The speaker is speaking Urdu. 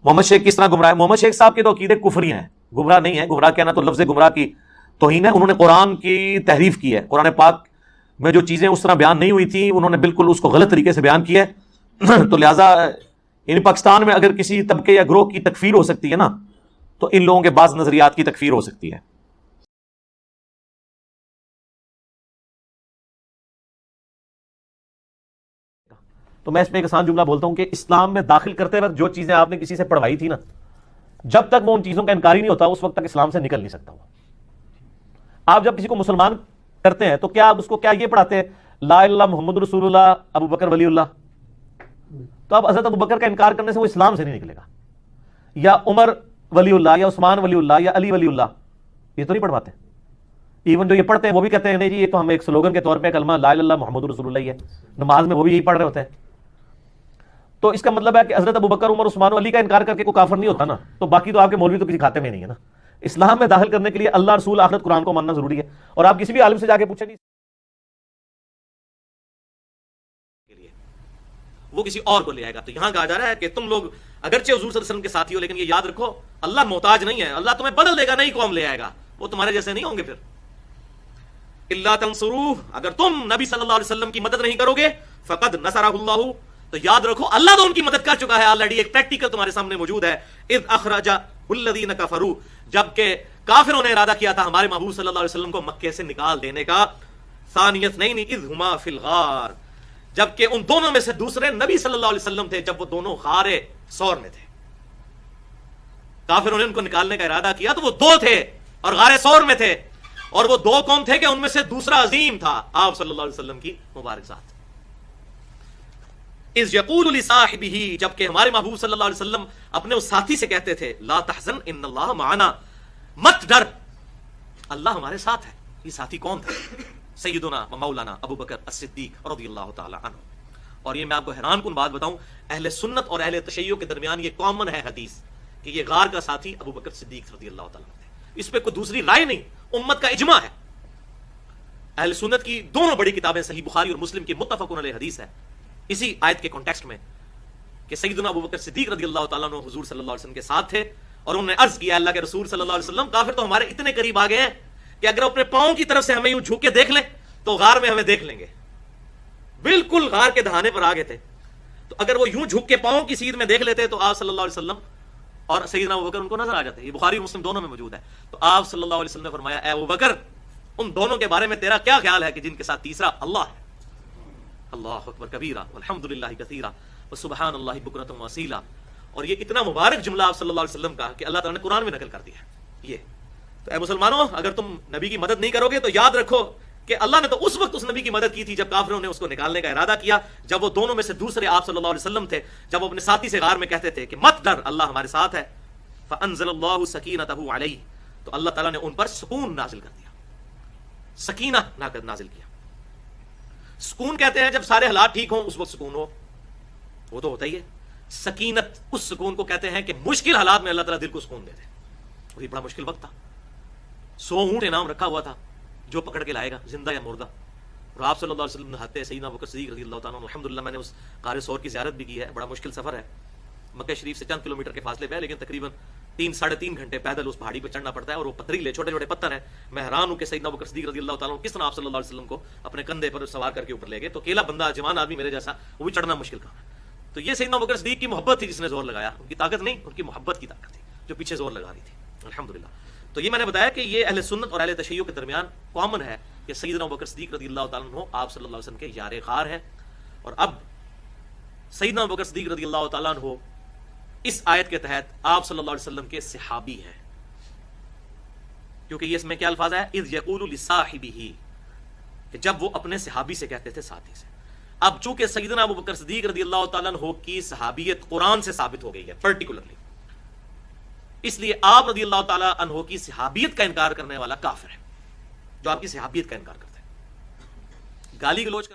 محمد شیخ کس طرح گمراہ ہے؟ محمد شیخ صاحب کے تو عقیدے کفری ہیں، گمراہ نہیں ہے. گمراہ کہنا تو لفظ گمراہ کی توہین ہے. انہوں نے قرآن کی تحریف کی ہے، قرآن پاک میں جو چیزیں اس طرح بیان نہیں ہوئی تھی انہوں نے بالکل اس کو غلط طریقے سے بیان کیا ہے. تو لہٰذا یعنی پاکستان میں اگر کسی طبقے یا گروہ کی تکفیر ہو سکتی ہے نا تو ان لوگوں کے بعض نظریات کی تکفیر ہو سکتی ہے. تو میں اس میں ایک آسان جملہ بولتا ہوں کہ اسلام میں داخل کرتے وقت جو چیزیں آپ نے کسی سے پڑھوائی تھی نا، جب تک وہ ان چیزوں کا انکاری نہیں ہوتا اس وقت تک اسلام سے نکل نہیں سکتا وہ. آپ جب کسی کو مسلمان کرتے ہیں تو کیا آپ اس کو کیا یہ پڑھاتے ہیں لا الہ الا اللہ محمد رسول اللہ ابو بکر ولی اللہ؟ تو اب حضرت ابو بکر کا انکار کرنے سے وہ اسلام سے نہیں نکلے گا. یا عمر ولی اللہ یا عثمان ولی اللہ یا علی ولی اللہ، یہ تو نہیں پڑھواتے. ایون جو یہ پڑھتے ہیں وہ بھی کہتے ہیں نہیں جی یہ تو ہم ایک سلوگن کے طور پہ کلمہ لا الہ الا اللہ محمد رسول اللہ ہی ہے. نماز میں وہ بھی یہی پڑھ رہے ہوتے ہیں. تو اس کا مطلب ہے کہ حضرت ابو بکر عمر عثمان و علی کا انکار کر کے کوئی کافر نہیں ہوتا نا. تو باقی تو آپ کے مولوی تو کسی کھاتے میں نہیں ہے نا. اسلام میں داخل کرنے کے لیے اللہ رسول آخرت قرآن کو ماننا ضروری ہے. اور آپ کسی بھی عالم سے جا کے پوچھیں نہیں، وہ کسی اور کو لے آئے گا. تو یہاں کہا جا رہا ہے کہ تم لوگ اگرچہ حضور صلی اللہ علیہ وسلم کے ساتھی ہو لیکن یہ یاد رکھو اللہ محتاج نہیں ہے. اللہ تمہیں بدل دے گا، نئی قوم لے آئے گا، وہ تمہارے جیسے نہیں ہوں گے. پھر اللہ تنصروہ، اگر تم نبی صلی اللہ علیہ وسلم کی مدد نہیں کرو گے فقد نصرہ اللہ، تو یاد رکھو اللہ تو ان کی مدد کر چکا ہے آلریڈی. ایک پریکٹیکل تمہارے سامنے موجود ہے. اذ اخرج الذین کفروا، جبکہ کافروں نے ارادہ کیا تھا ہمارے محبوب صلی اللہ علیہ وسلم کو مکے سے نکال دینے کا. ثانی اثنین اذ ہما فی الغار، جبکہ ان دونوں میں سے دوسرے نبی صلی اللہ علیہ وسلم تھے جب وہ دونوں غار ثور میں تھے. کافروں نے ان کو نکالنے کا ارادہ کیا تو وہ دو تھے اور غار ثور میں تھے. اور وہ دو کون تھے کہ ان میں سے دوسرا عظیم تھا آپ صلی اللہ علیہ وسلم کی مبارک ذات. اذ یقول لصاحبہ، جبکہ ہمارے محبوب صلی اللہ علیہ وسلم اپنے اس ساتھی سے کہتے تھے لا تحزن ان اللہ معنا، مت ڈر اللہ ہمارے ساتھ ہے. یہ ساتھی کون تھا؟ سیدنا و مولانا ابو بکر الصدیق رضی اللہ تعالی عنہ. اور یہ میں آپ کو حیران کن بات بتاؤں، اہل سنت اور اہل تشیع کے درمیان یہ کامن ہے حدیث کہ یہ غار کا ساتھی ابو بکر صدیق رضی اللہ تعالی عنہ تھے. اس پہ کوئی دوسری رائے نہیں، امت کا اجماع ہے. اہل سنت کی دونوں بڑی کتابیں صحیح بخاری اور مسلم کی متفق علیہ حدیث ہے اسی آیت کے کانٹیکسٹ میں کہ سیدنا ابو بکر صدیق رضی اللہ تعالیٰ عنہ حضور صلی اللہ علیہ وسلم کے ساتھ تھے اور انہوں نے عرض کیا اللہ کے رسول صلی اللہ علیہ وسلم کافر تو ہمارے اتنے قریب آ گئے ہیں کہ اگر اپنے پاؤں کی طرف سے ہمیں یوں جھک کے دیکھ لیں تو غار میں ہمیں دیکھ لیں گے. بالکل غار کے دہانے پر آ گئے تھے. تو اگر وہ یوں جھک کے پاؤں کی سیدھ میں دیکھ لیتے تو آپ صلی اللہ علیہ وسلم اور سیدنا ابو بکر ان کو نظر آ جاتے. یہ بخاری اور مسلم دونوں میں موجود ہے. تو آپ صلی اللہ علیہ وسلم نے فرمایا اے ابو بکر ان دونوں کے بارے میں تیرا کیا خیال ہے کہ جن کے ساتھ تیسرا اللہ ہے؟ اللہ اکبر کبیرہ والحمدللہ کثیرہ وسبحان اللہ بکرۃ واصیلا. اور یہ اتنا مبارک جملہ آپ صلی اللہ علیہ وسلم کا کہ اللہ تعالیٰ نے قرآن میں نقل کر دیا ہے. یہ تو اے مسلمانوں اگر تم نبی کی مدد نہیں کرو گے تو یاد رکھو کہ اللہ نے تو اس وقت اس نبی کی مدد کی تھی جب کافروں نے اس کو نکالنے کا ارادہ کیا، جب وہ دونوں میں سے دوسرے آپ صلی اللہ علیہ وسلم تھے، جب وہ اپنے ساتھی سے غار میں کہتے تھے کہ مت ڈر اللہ ہمارے ساتھ ہے. فانزل اللہ سکینتہ علیہ، تو اللہ تعالیٰ نے ان پر سکون نازل کر دیا، سکینہ نازل کیا. سکون کہتے ہیں جب سارے حالات ٹھیک ہوں اس وقت سکون ہو، وہ تو ہوتا ہی ہے. سکینت اس سکون کو کہتے ہیں کہ مشکل حالات میں اللہ تعالیٰ دل کو سکون دے دے. وہی بڑا مشکل وقت تھا، 100 اونٹ انعام رکھا ہوا تھا جو پکڑ کے لائے گا زندہ یا مردہ. اور آپ صلی اللہ علیہ وسلم نہاتے سیدنا ابو بکر صدیق رضی اللہ تعالیٰ عنہ. الحمدللہ میں نے اس غار ثور کی زیارت بھی کی ہے. بڑا مشکل سفر ہے، مکہ شریف سے چند کلومیٹر کے فاصلے پہ ہے، لیکن تقریباً 3-3.5 گھنٹے پیدل اس پہاڑی پہ چڑھنا پڑتا ہے. اور وہ پتھریلے چھوٹے چھوٹے پتھر ہیں. میں حیران ہوں کہ سیدنا ابو بکر صدیق رضی اللہ تعالیٰ عنہ کس طرح آپ صلی اللہ علیہ وسلم کو اپنے کندھے پر سوار کر کے اوپر لے گئے. تو اکیلا بندہ جوان آدمی میرے جیسا وہ بھی چڑھنا مشکل کام ہے. تو یہ سیدنا ابو بکر صدیق کی محبت تھی جس نے زور لگایا، ان کی طاقت نہیں، ان کی محبت کی طاقت تھی جو پیچھے زور لگا رہی تھی. الحمدللہ. تو یہ میں نے بتایا کہ یہ اہل سنت اور اہل تشیع کے درمیان کامن ہے کہ سیدنا ابو بکر صدیق رضی اللہ تعالیٰ عنہ آپ صلی اللہ علیہ وسلم کے یار غار ہیں. اور اب سیدنا ابو بکر صدیق رضی اللہ تعالیٰ عنہ اس آیت کے تحت آپ صلی اللہ علیہ وسلم کے صحابی ہیں، کیونکہ یہ اس میں کیا الفاظ ہے اذ یقول لصاحبہ، کہ جب وہ اپنے صحابی سے کہتے تھے ساتھی سے. اب چونکہ سیدنا ابو بکر صدیق رضی اللہ تعالیٰ عنہ کی صحابیت قرآن سے ثابت ہو گئی ہے پرٹیکولرلی، اس لیے آپ رضی اللہ تعالیٰ عنہ کی صحابیت کا انکار کرنے والا کافر ہے جو آپ کی صحابیت کا انکار کرتا ہے. گالی گلوچ